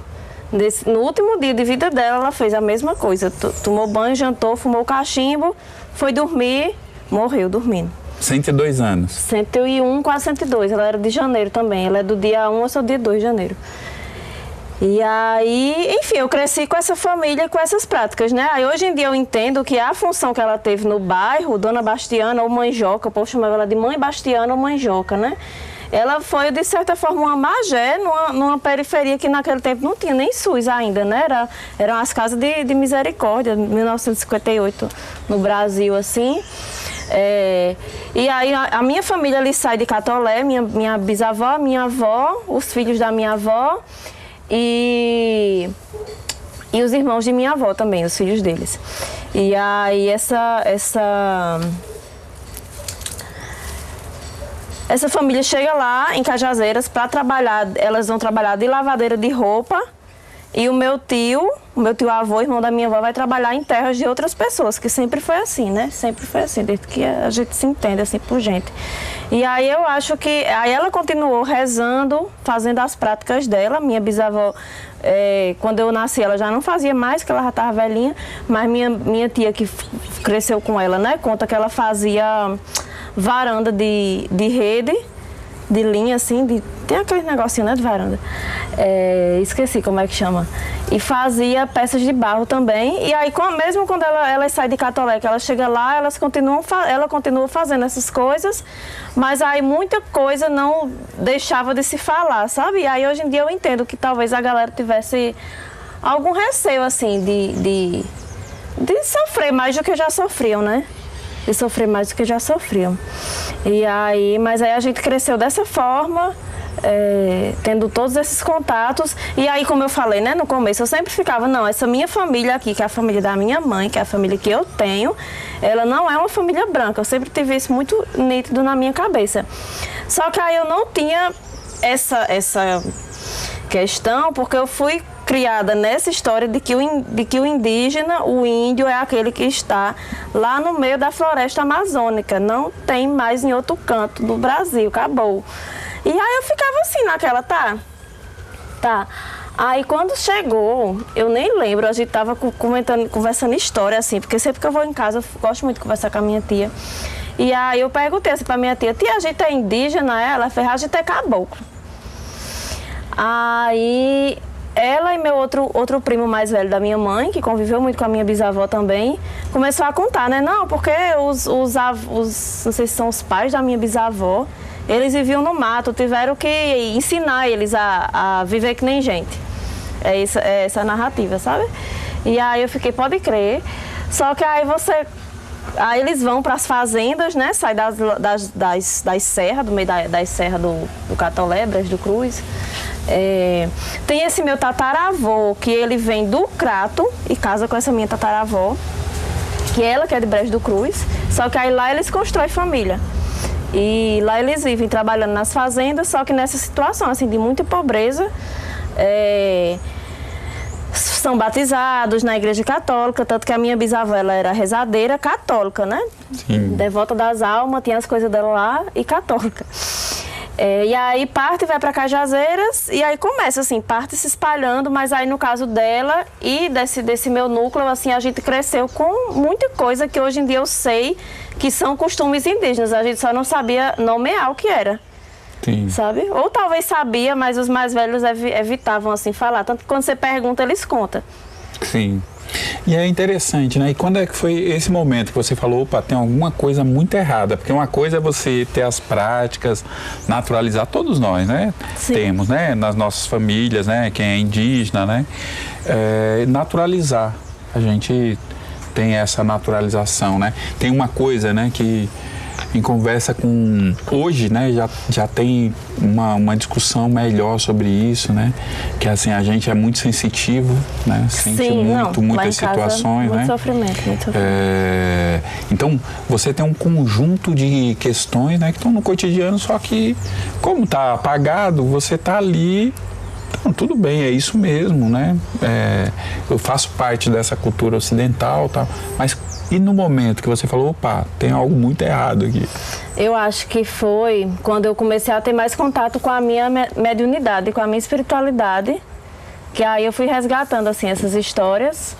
No último dia de vida dela, ela fez a mesma coisa. Tomou banho, jantou, fumou cachimbo, foi dormir, morreu dormindo. 102 anos. 101, quase 102. Ela era de janeiro também. Ela é do dia 1 ao dia 2 de janeiro. E aí, enfim, eu cresci com essa família, com essas práticas, né? Aí hoje em dia eu entendo que a função que ela teve no bairro, Dona Bastiana ou Mãe Joca, o povo chamava ela de Mãe Bastiana ou Mãe Joca, né? Ela foi, de certa forma, uma magé numa periferia que naquele tempo não tinha nem SUS ainda, né? Eram as casas de misericórdia, 1958, no Brasil, assim. E aí a minha família ali sai de Catolé, minha bisavó, minha avó, os filhos da minha avó e os irmãos de minha avó também, os filhos deles. E aí essa família chega lá em Cajazeiras para trabalhar, elas vão trabalhar de lavadeira de roupa e o meu tio avô, irmão da minha avó, vai trabalhar em terras de outras pessoas, que sempre foi assim, né? Sempre foi assim, desde que a gente se entende assim por gente. E aí eu acho que, aí ela continuou rezando, fazendo as práticas dela, minha bisavó, quando eu nasci ela já não fazia mais, que ela já estava velhinha, mas minha tia que cresceu com ela, né? Conta que ela fazia varanda de rede, de linha assim, tem aquele negocinho, né, de varanda, esqueci como é que chama, e fazia peças de barro também. E aí mesmo quando ela sai de Catolé, que ela chega lá, ela continua fazendo essas coisas, mas aí muita coisa não deixava de se falar, sabe? E aí hoje em dia eu entendo que talvez a galera tivesse algum receio assim de sofrer mais do que já sofriam, né? De sofrer mais do que já sofriam. Mas aí a gente cresceu dessa forma, tendo todos esses contatos. E aí, como eu falei, né, no começo, eu sempre ficava, não, essa minha família aqui, que é a família da minha mãe, que é a família que eu tenho, ela não é uma família branca. Eu sempre tive isso muito nítido na minha cabeça. Só que aí eu não tinha essa questão, porque eu fui criada nessa história de que o indígena, o índio, é aquele que está lá no meio da floresta amazônica, não tem mais em outro canto do Brasil, acabou. E aí eu ficava assim naquela, tá. Aí quando chegou, eu nem lembro, a gente tava conversando história assim, porque sempre que eu vou em casa, eu gosto muito de conversar com a minha tia. E aí eu perguntei assim pra minha tia, a gente é indígena? Ela fez, a gente é caboclo. Aí ela e meu outro primo mais velho da minha mãe, que conviveu muito com a minha bisavó também, começou a contar, né? Não, porque os não sei se são os pais da minha bisavó, eles viviam no mato, tiveram que ensinar eles a viver que nem gente. É essa narrativa, sabe? E aí eu fiquei, pode crer. Só que aí eles vão para as fazendas, né? Sai das serras, do meio das serras do Catolé, Brejo do Cruz. Tem esse meu tataravô, que ele vem do Crato e casa com essa minha tataravó, que é de Brejo do Cruz, só que aí lá eles constroem família. E lá eles vivem trabalhando nas fazendas, só que nessa situação assim, de muita pobreza, são batizados na igreja católica, tanto que a minha bisavó ela era rezadeira católica, né? Sim. Devota das almas, tinha as coisas dela lá e católica. E aí parte, vai para Cajazeiras e aí começa assim, parte se espalhando, mas aí no caso dela e desse meu núcleo, assim, a gente cresceu com muita coisa que hoje em dia eu sei que são costumes indígenas, a gente só não sabia nomear o que era. Sim. Sabe? Ou talvez sabia, mas os mais velhos evitavam assim falar, tanto que quando você pergunta, eles contam. Sim. E é interessante, né? E quando é que foi esse momento que você falou, opa, tem alguma coisa muito errada? Porque uma coisa é você ter as práticas, naturalizar, todos nós, né? Sim. Temos, né? Nas nossas famílias, né? Quem é indígena, né? Naturalizar. A gente tem essa naturalização, né? Tem uma coisa, né? Que em conversa com... Hoje, né? Já tem uma discussão melhor sobre isso, né? Que assim, a gente é muito sensitivo, né? Sente muitas situações, muito né? Sofrimento, muito sofrimento. Então, você tem um conjunto de questões, né? Que estão no cotidiano, só que como está apagado, você está ali... Então, tudo bem, é isso mesmo, né? Eu faço parte dessa cultura ocidental, tal, mas e no momento que você falou, opa, tem algo muito errado aqui? Eu acho que foi quando eu comecei a ter mais contato com a minha mediunidade, com a minha espiritualidade, que aí eu fui resgatando, assim, essas histórias.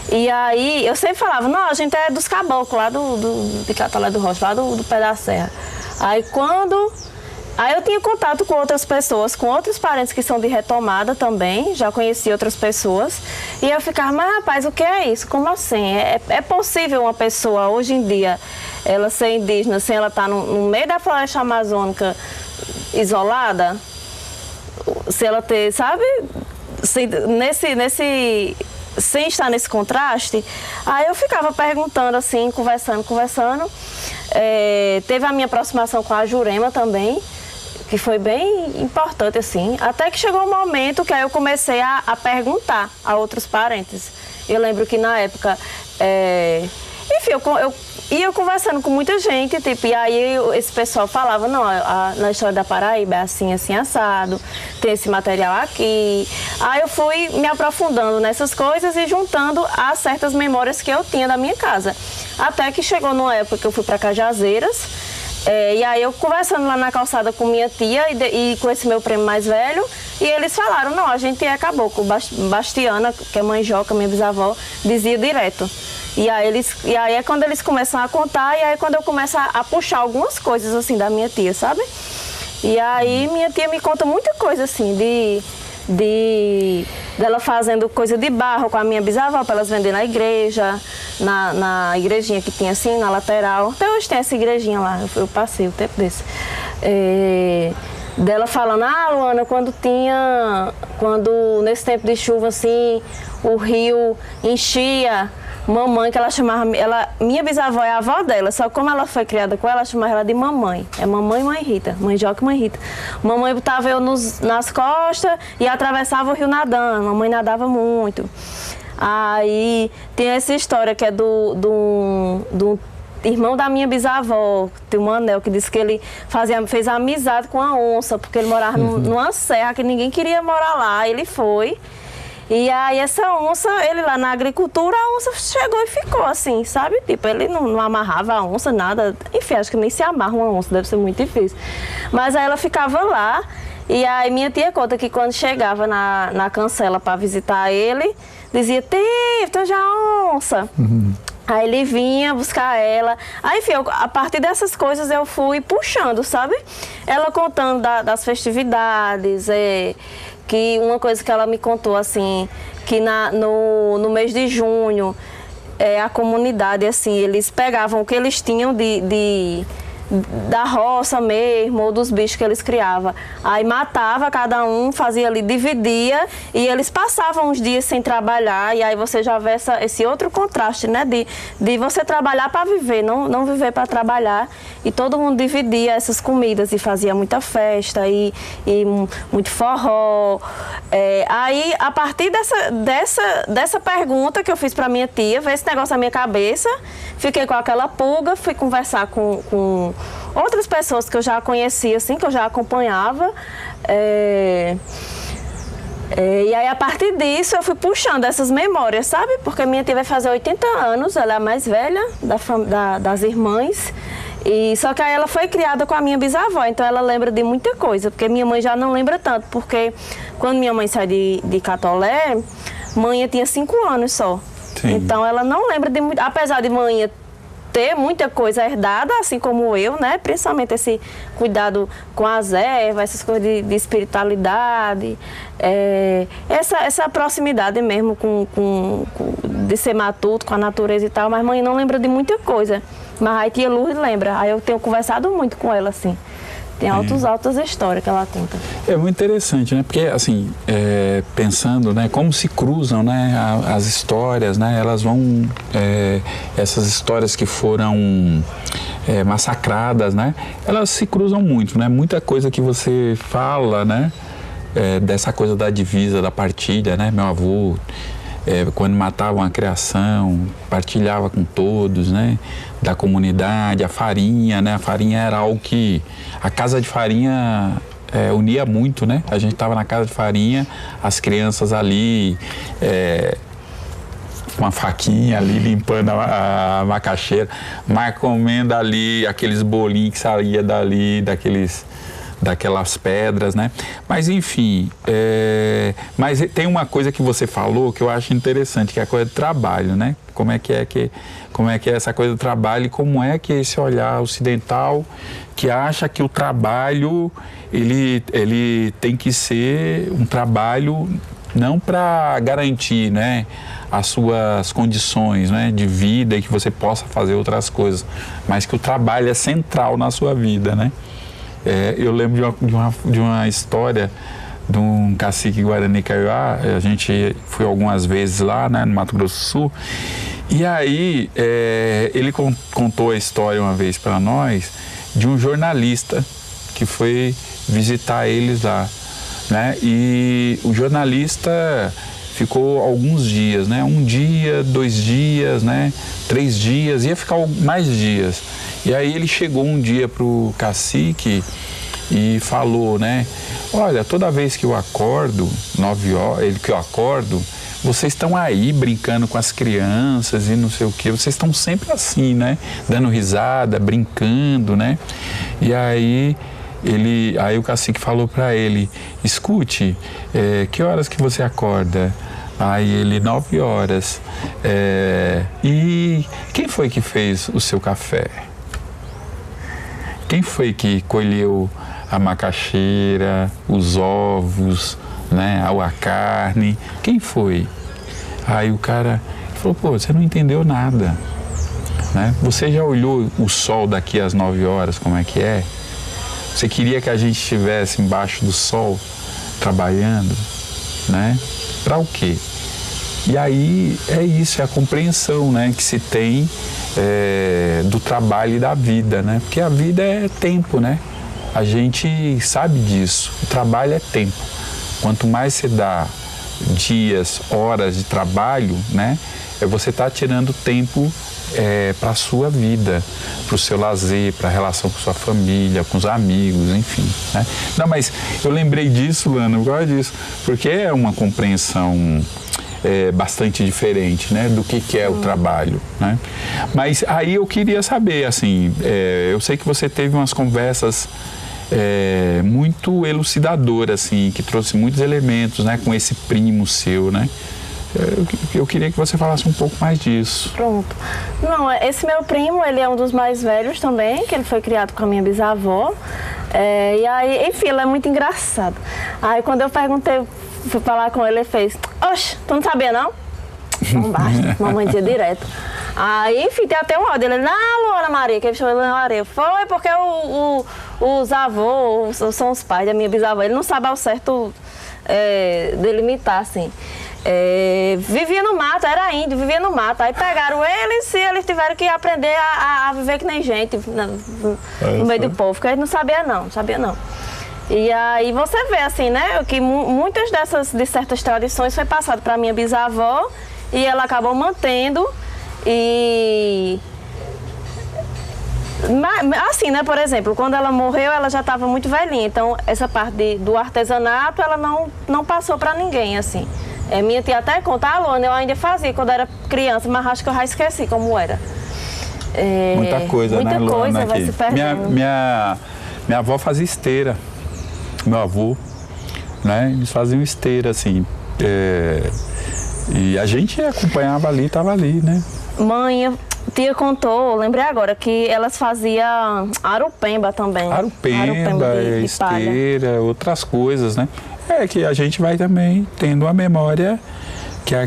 E aí eu sempre falava, não, a gente é dos caboclos, lá de Catolé do Rocha, lá do Pé da Serra. Aí eu tinha contato com outras pessoas, com outros parentes que são de retomada também, já conheci outras pessoas, e eu ficava, mas rapaz, o que é isso? Como assim? É possível uma pessoa, hoje em dia, ela ser indígena, sem ela estar no meio da floresta amazônica, isolada? Se ela ter, sabe? Sem estar nesse contraste, aí eu ficava perguntando assim, conversando. Teve a minha aproximação com a Jurema também, que foi bem importante, assim, até que chegou um momento que aí eu comecei a perguntar a outros parentes. Eu lembro que na época, enfim, eu ia conversando com muita gente, tipo, e aí esse pessoal falava, não, na história da Paraíba é assim, assim, assado, tem esse material aqui. Aí eu fui me aprofundando nessas coisas e juntando a certas memórias que eu tinha da minha casa. Até que chegou numa época que eu fui para Cajazeiras, e aí eu conversando lá na calçada com minha tia e com esse meu primo mais velho, e eles falaram, não, a gente é caboclo. Bastiana, que é mãe Joca, minha bisavó, dizia direto. E aí é quando eles começam a contar, e aí quando eu começo a puxar algumas coisas assim da minha tia, sabe? E aí minha tia me conta muita coisa assim, dela fazendo coisa de barro com a minha bisavó para elas venderem na igreja, na igrejinha que tinha assim, na lateral. Até hoje tem essa igrejinha lá, eu passei o tempo desse. Dela falando, Luana, quando nesse tempo de chuva assim, o rio enchia, mamãe, que ela chamava, minha bisavó é a avó dela, só que como ela foi criada com ela chamava ela de mamãe. É mamãe e mãe Rita, mãe Joca e mãe Rita. Mamãe botava eu nas costas e atravessava o rio nadando, mamãe nadava muito. Aí tem essa história que é do irmão da minha bisavó, tem um Anel, que disse que ele fez amizade com a onça, porque ele morava numa serra que ninguém queria morar lá, ele foi. E aí essa onça, ele lá na agricultura, a onça chegou e ficou assim, sabe? Tipo, ele não amarrava a onça, nada. Enfim, acho que nem se amarra uma onça, deve ser muito difícil. Mas aí ela ficava lá, e aí minha tia conta que quando chegava na cancela para visitar ele, dizia, tio, tu já onça. Aí ele vinha buscar ela. Aí, enfim, a partir dessas coisas eu fui puxando, sabe? Ela contando das festividades, que uma coisa que ela me contou, assim, que no mês de junho, a comunidade, assim, eles pegavam o que eles tinham da roça mesmo, ou dos bichos que eles criavam. Aí matava cada um, fazia ali, dividia, e eles passavam uns dias sem trabalhar, e aí você já vê esse outro contraste, né, de você trabalhar para viver, não viver para trabalhar, e todo mundo dividia essas comidas, e fazia muita festa, e muito forró. Aí, a partir dessa pergunta que eu fiz para minha tia, veio esse negócio na minha cabeça, fiquei com aquela pulga, fui conversar com outras pessoas que eu já conhecia, assim, que eu já acompanhava. E aí, a partir disso, eu fui puxando essas memórias, sabe? Porque minha tia vai fazer 80 anos, ela é a mais velha das irmãs. E só que aí ela foi criada com a minha bisavó, então ela lembra de muita coisa, porque minha mãe já não lembra tanto, porque quando minha mãe saiu de Catolé, mãe tinha 5 anos só. Sim. Então ela não lembra de muito, apesar de mãe ter muita coisa herdada, assim como eu, né? Principalmente esse cuidado com as ervas, essas coisas de espiritualidade, essa proximidade mesmo de ser matuto com a natureza e tal, mas mãe não lembra de muita coisa. Mas aí tia Lourdes lembra, aí eu tenho conversado muito com ela, assim. Tem altas histórias que ela conta. É muito interessante, né? Porque, assim, pensando, né, como se cruzam, né, as histórias, né? Elas vão... essas histórias que foram massacradas, né? Elas se cruzam muito, né? Muita coisa que você fala, né? Dessa coisa da divisa, da partilha, né? Meu avô... quando matavam a criação, partilhava com todos, né, da comunidade, a farinha, né, a farinha era algo que, a casa de farinha unia muito, né, a gente estava na casa de farinha, as crianças ali, uma faquinha ali, limpando a macaxeira, mas comendo ali aqueles bolinhos que saía dali, daquelas pedras, né? Mas, enfim, mas tem uma coisa que você falou que eu acho interessante, que é a coisa do trabalho, né? Como é que é essa coisa do trabalho e como é que é esse olhar ocidental que acha que o trabalho, ele tem que ser um trabalho não para garantir, né, as suas condições, né, de vida e que você possa fazer outras coisas, mas que o trabalho é central na sua vida, né? Eu lembro de uma história de um cacique Guarani Kaiowá. A gente foi algumas vezes lá, né, no Mato Grosso do Sul, e aí ele contou a história uma vez para nós de um jornalista que foi visitar eles lá, né, e o jornalista ficou alguns dias, né, 1 dia, 2 dias, né, 3 dias, ia ficar mais dias. E aí ele chegou um dia pro cacique e falou, né, olha, toda vez que eu acordo, 9 horas, que eu acordo, vocês estão aí brincando com as crianças e não sei o que, vocês estão sempre assim, né, dando risada, brincando, né. E aí o cacique falou para ele, escute, que horas que você acorda? Aí ele, 9 horas. E quem foi que fez o seu café? Quem foi que colheu a macaxeira, os ovos, né, a carne? Quem foi? Aí o cara falou, pô, você não entendeu nada, né? Você já olhou o sol daqui às 9 horas, como é que é? Você queria que a gente estivesse embaixo do sol, trabalhando, né? Para o quê? E aí é isso, é a compreensão, né, que se tem do trabalho e da vida, né? Porque a vida é tempo, né? A gente sabe disso. O trabalho é tempo. Quanto mais você dá dias, horas de trabalho, né? Você está tirando tempo para a sua vida, para o seu lazer, para a relação com sua família, com os amigos, enfim, né? Não, mas eu lembrei disso, Luana, eu gosto disso, porque é uma compreensão bastante diferente, né, do que é o trabalho, né? Mas aí eu queria saber, assim, eu sei que você teve umas conversas muito elucidadoras, assim, que trouxe muitos elementos, né, com esse primo seu, né? Eu queria que você falasse um pouco mais disso. Pronto. Não, esse meu primo, ele é um dos mais velhos também, que ele foi criado com a minha bisavó. E aí, enfim, ele é muito engraçado. Aí quando eu perguntei, fui falar com ele, ele fez: oxe, tu não sabia não? Não basta, mamãe dizia direto. Aí, enfim, tem até um áudio dele: não, Luana Maria, que ele chamou Luana Maria. Foi porque os avós, são os pais da minha bisavó, ele não sabe ao certo delimitar, assim. Vivia no mato, era índio, vivia no mato. Aí pegaram eles e eles tiveram que aprender a viver que nem gente no meio do povo, porque eles não sabia não. E aí você vê assim, né, que muitas de certas tradições foi passado para minha bisavó e ela acabou mantendo. E assim, né, por exemplo, quando ela morreu, ela já estava muito velhinha, então essa parte do artesanato ela não passou para ninguém, assim. Minha tia até conta, Luana, eu ainda fazia quando era criança, mas acho que eu já esqueci como era. Muita coisa, né, Luana? Muita coisa vai se perdendo. Minha avó fazia esteira, meu avô, né? Eles faziam esteira, assim. E a gente acompanhava ali, estava ali, né? Tia contou, lembrei agora, que elas faziam arupemba também. Arupemba, esteira, outras coisas, né? Que a gente vai também tendo uma memória que a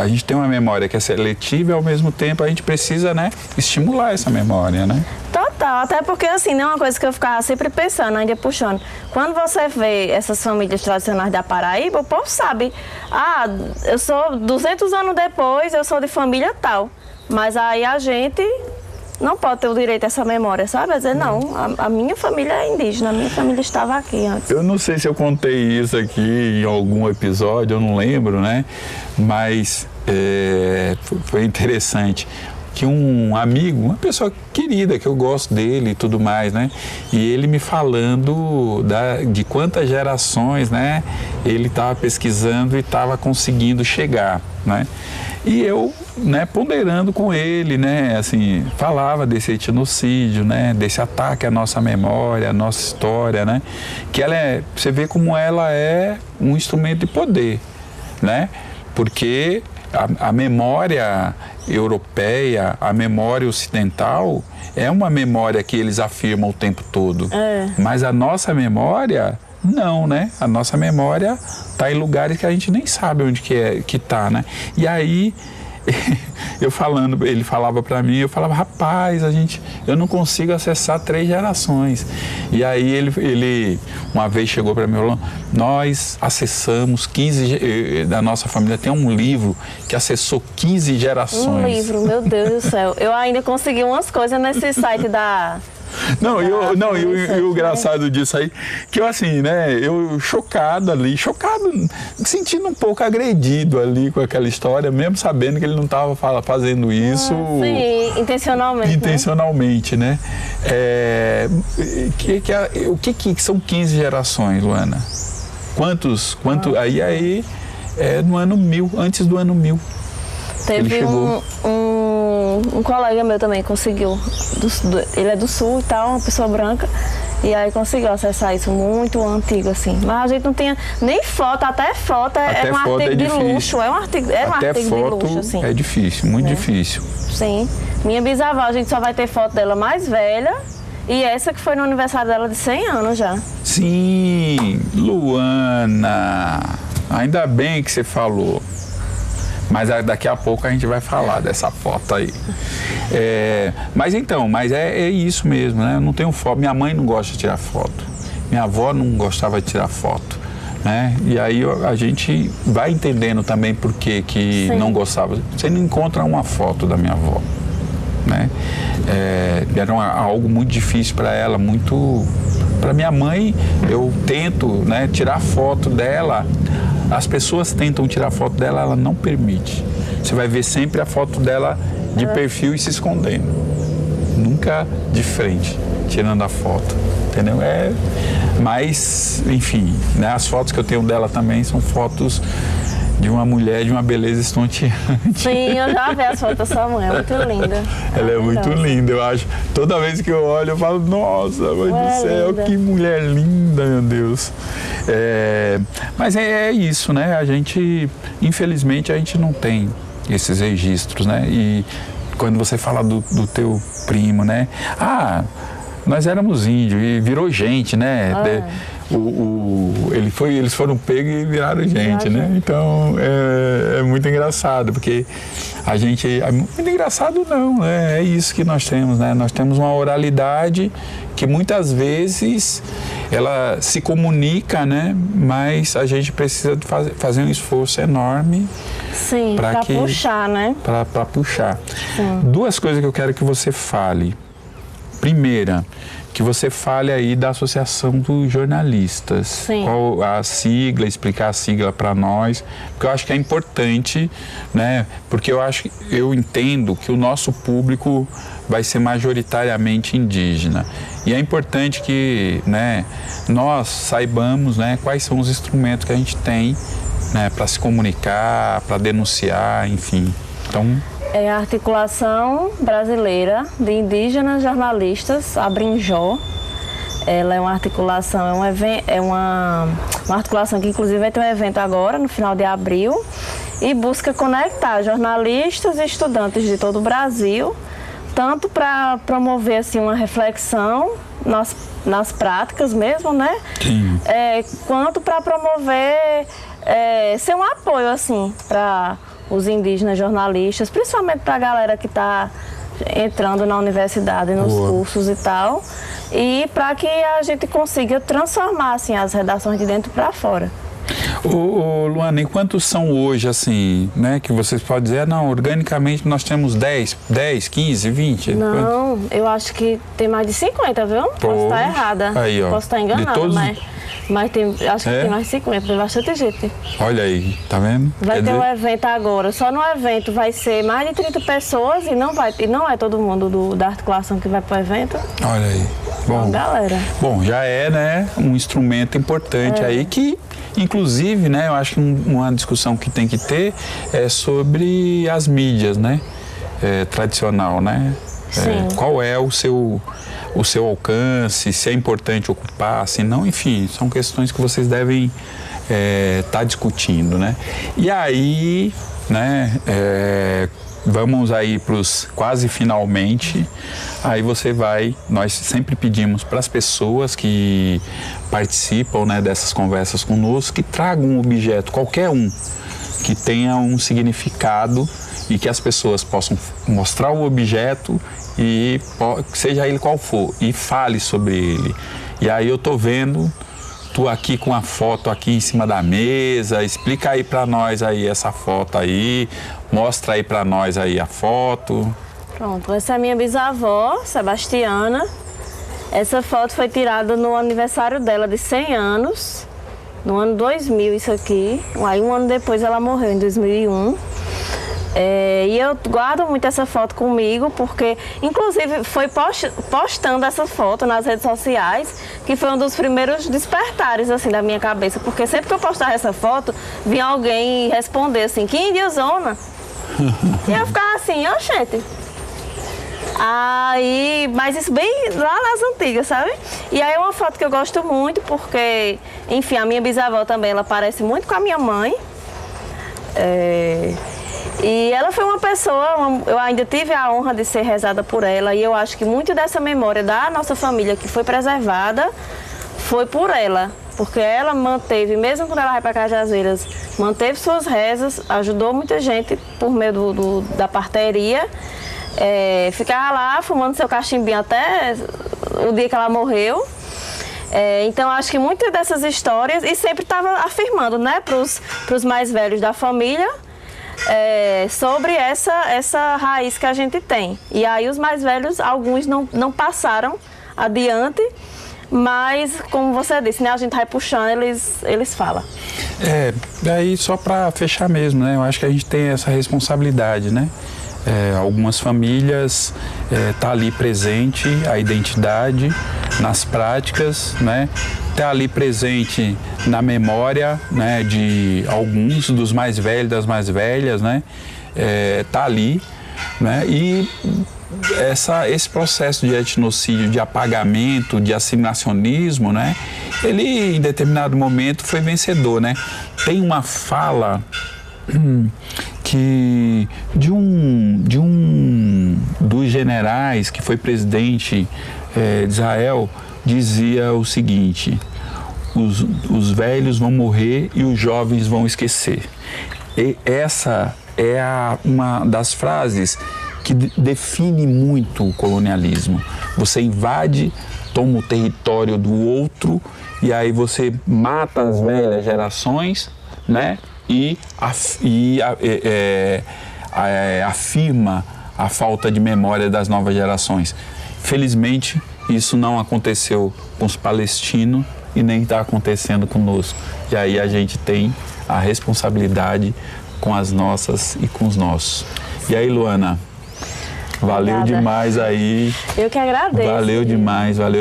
gente tem uma memória que é seletiva e ao mesmo tempo a gente precisa, né, estimular essa memória, né? Total, até porque assim, não é uma coisa que eu ficava sempre pensando, ainda puxando. Quando você vê essas famílias tradicionais da Paraíba, o povo sabe, eu sou 200 anos depois, eu sou de família tal, mas aí a gente não pode ter o direito a essa memória, sabe? Vai dizer, não, a minha família é indígena, a minha família estava aqui antes. Eu não sei se eu contei isso aqui em algum episódio, eu não lembro, né? Mas foi interessante que um amigo, uma pessoa querida, que eu gosto dele e tudo mais, né? E ele me falando de quantas gerações, né? Ele estava pesquisando e estava conseguindo chegar, né? E eu, né, ponderando com ele, né, assim, falava desse etnocídio, né, desse ataque à nossa memória, à nossa história, né, que você vê como ela é um instrumento de poder, né, porque a memória europeia, a memória ocidental é uma memória que eles afirmam o tempo todo, mas a nossa memória não, né? A nossa memória está em lugares que a gente nem sabe onde que tá, né? E aí, ele falava para mim, eu falava, rapaz, eu não consigo acessar 3 gerações. E aí ele uma vez chegou para mim e falou, nós acessamos 15, da nossa família tem um livro que acessou 15 gerações. Um livro, meu Deus do céu. Eu ainda consegui umas coisas nesse site da... E o engraçado disso aí, que eu assim, né, eu chocado, sentindo um pouco agredido ali com aquela história, mesmo sabendo que ele não estava fazendo isso... sim, intencionalmente. Intencionalmente, né? O que são 15 gerações, Luana? Quantos? Aí no ano 1000, antes do ano 1000. Teve um colega meu também conseguiu, ele é do sul e tal, uma pessoa branca, e aí conseguiu acessar isso muito antigo, assim. Mas a gente não tinha nem foto, até foto é um artigo de luxo, é um artigo de luxo, assim. É difícil, muito difícil. Sim. Minha bisavó, a gente só vai ter foto dela mais velha, e essa que foi no aniversário dela de 100 anos já. Sim, Luana, ainda bem que você falou. Mas daqui a pouco a gente vai falar dessa foto aí. Mas é isso mesmo, né? Eu não tenho foto. Minha mãe não gosta de tirar foto. Minha avó não gostava de tirar foto. né? E aí a gente vai entendendo também por que Sim. não gostava. Você não encontra uma foto da minha avó, né? Era algo muito difícil para ela, muito... Para minha mãe, eu tento, né, tirar foto dela. As pessoas tentam tirar foto dela, ela não permite. Você vai ver sempre a foto dela de perfil e se escondendo. Nunca de frente, tirando a foto, entendeu? Mas, enfim, né, as fotos que eu tenho dela também são fotos de uma mulher de uma beleza estonteante. Sim, eu já vi as fotos da sua mãe, é muito linda. Ela é muito linda, eu acho. Toda vez que eu olho, eu falo, nossa, mãe do céu, linda. que mulher linda, meu Deus. Mas é isso, né? A gente, infelizmente, a gente não tem esses registros, né? E quando você fala do teu primo, né? Nós éramos índios e virou gente, né? Eles foram pegos e viraram gente, né? Então é muito engraçado, porque a gente... Muito engraçado não, né? É isso que nós temos, né? Nós temos uma oralidade que muitas vezes ela se comunica, né? Mas a gente precisa fazer um esforço enorme. Sim, para puxar, né? Para puxar. Sim. Duas coisas que eu quero que você fale. Primeira, que você fale aí da Associação dos Jornalistas. Sim. Qual a sigla, explicar a sigla para nós, porque eu acho que é importante, né? Porque eu entendo que o nosso público vai ser majoritariamente indígena. E é importante que, né, nós saibamos, né, quais são os instrumentos que a gente tem, né, para se comunicar, para denunciar, enfim. Então... É a Articulação Brasileira de Indígenas Jornalistas, Abrinjó. Ela é uma articulação, uma articulação que inclusive vai ter um evento agora, no final de abril, e busca conectar jornalistas e estudantes de todo o Brasil, tanto para promover assim, uma reflexão nas práticas mesmo, né? Sim. Quanto para promover, ser um apoio assim, para os indígenas jornalistas, principalmente para a galera que está entrando na universidade, nos cursos e tal, e para que a gente consiga transformar assim, as redações de dentro para fora. Luana, e quantos são hoje, assim, né, que vocês podem dizer, não, organicamente nós temos 10, 15, 20? Não, eu acho que tem mais de 50, viu? Posso estar errada, aí, ó, posso estar enganada, todos... mas acho que tem mais de 50, tem bastante gente. Olha aí, tá vendo? Vai ter um evento agora, só no evento vai ser mais de 30 pessoas e não é todo mundo da articulação que vai para o evento. Olha aí, bom, galera. Bom, já né, um instrumento importante aí que, inclusive, né, eu acho que uma discussão que tem que ter é sobre as mídias, né, tradicional, né? Qual é o seu alcance, se é importante ocupar, se não, enfim, são questões que vocês devem estar discutindo, né? E aí, né, vamos aí para os quase finalmente, aí nós sempre pedimos para as pessoas que participam, né, dessas conversas conosco, que tragam um objeto, qualquer um, que tenha um significado e que as pessoas possam mostrar o objeto e seja ele qual for, e fale sobre ele. E aí eu tô vendo, tu aqui com a foto aqui em cima da mesa, explica aí para nós aí essa foto aí, mostra aí para nós aí a foto. Pronto, essa é a minha bisavó, Sebastiana. Essa foto foi tirada no aniversário dela de 100 anos, no ano 2000 isso aqui. Aí um ano depois ela morreu, em 2001. E eu guardo muito essa foto comigo, porque inclusive foi postando essa foto nas redes sociais, que foi um dos primeiros despertares assim, da minha cabeça, porque sempre que eu postava essa foto, vinha alguém responder assim, que indiozona? E eu ficava assim, oxente. Aí, mas isso bem lá nas antigas, sabe? E aí é uma foto que eu gosto muito, porque, enfim, a minha bisavó também, ela parece muito com a minha mãe. E ela foi uma pessoa, eu ainda tive a honra de ser rezada por ela, e eu acho que muito dessa memória da nossa família que foi preservada foi por ela, porque ela manteve, mesmo quando ela vai para Cajazeiras, manteve suas rezas, ajudou muita gente por meio da parteria, ficava lá fumando seu cachimbinho até o dia que ela morreu. Então, acho que muitas dessas histórias, e sempre estava afirmando, né, para os mais velhos da família, sobre essa raiz que a gente tem. E aí os mais velhos, alguns não passaram adiante, mas, como você disse, né, a gente vai puxando, eles falam. Daí só para fechar mesmo, né, eu acho que a gente tem essa responsabilidade, né? Algumas famílias tá ali presente a identidade nas práticas, né? Tá ali presente na memória, né, de alguns dos mais velhos, das mais velhas, né? Tá ali, né? E esse processo de etnocídio, de apagamento, de assimilacionismo, né? Ele em determinado momento foi vencedor, né? Tem uma fala que de um dos generais que foi presidente de Israel dizia o seguinte: os velhos vão morrer e os jovens vão esquecer. E essa é uma das frases que define muito o colonialismo. Você invade, toma o território do outro e aí você mata as velhas gerações, né? E afirma a falta de memória das novas gerações. Felizmente, isso não aconteceu com os palestinos e nem está acontecendo conosco. E aí a gente tem a responsabilidade com as nossas e com os nossos. E aí, Luana, valeu demais aí. Eu que agradeço. Valeu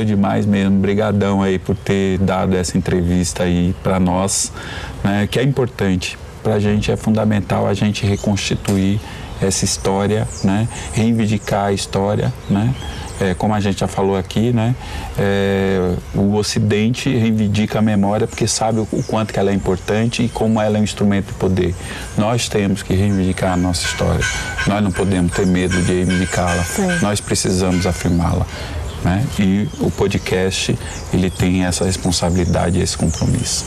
demais mesmo. Obrigadão aí por ter dado essa entrevista aí para nós, né, que é importante. Pra gente é fundamental a gente reconstituir essa história, né, reivindicar a história, né. Como a gente já falou aqui, né, o Ocidente reivindica a memória porque sabe o quanto que ela é importante e como ela é um instrumento de poder. Nós temos que reivindicar a nossa história. Nós não podemos ter medo de reivindicá-la. Nós precisamos afirmá-la, né? E o podcast, ele tem essa responsabilidade e esse compromisso.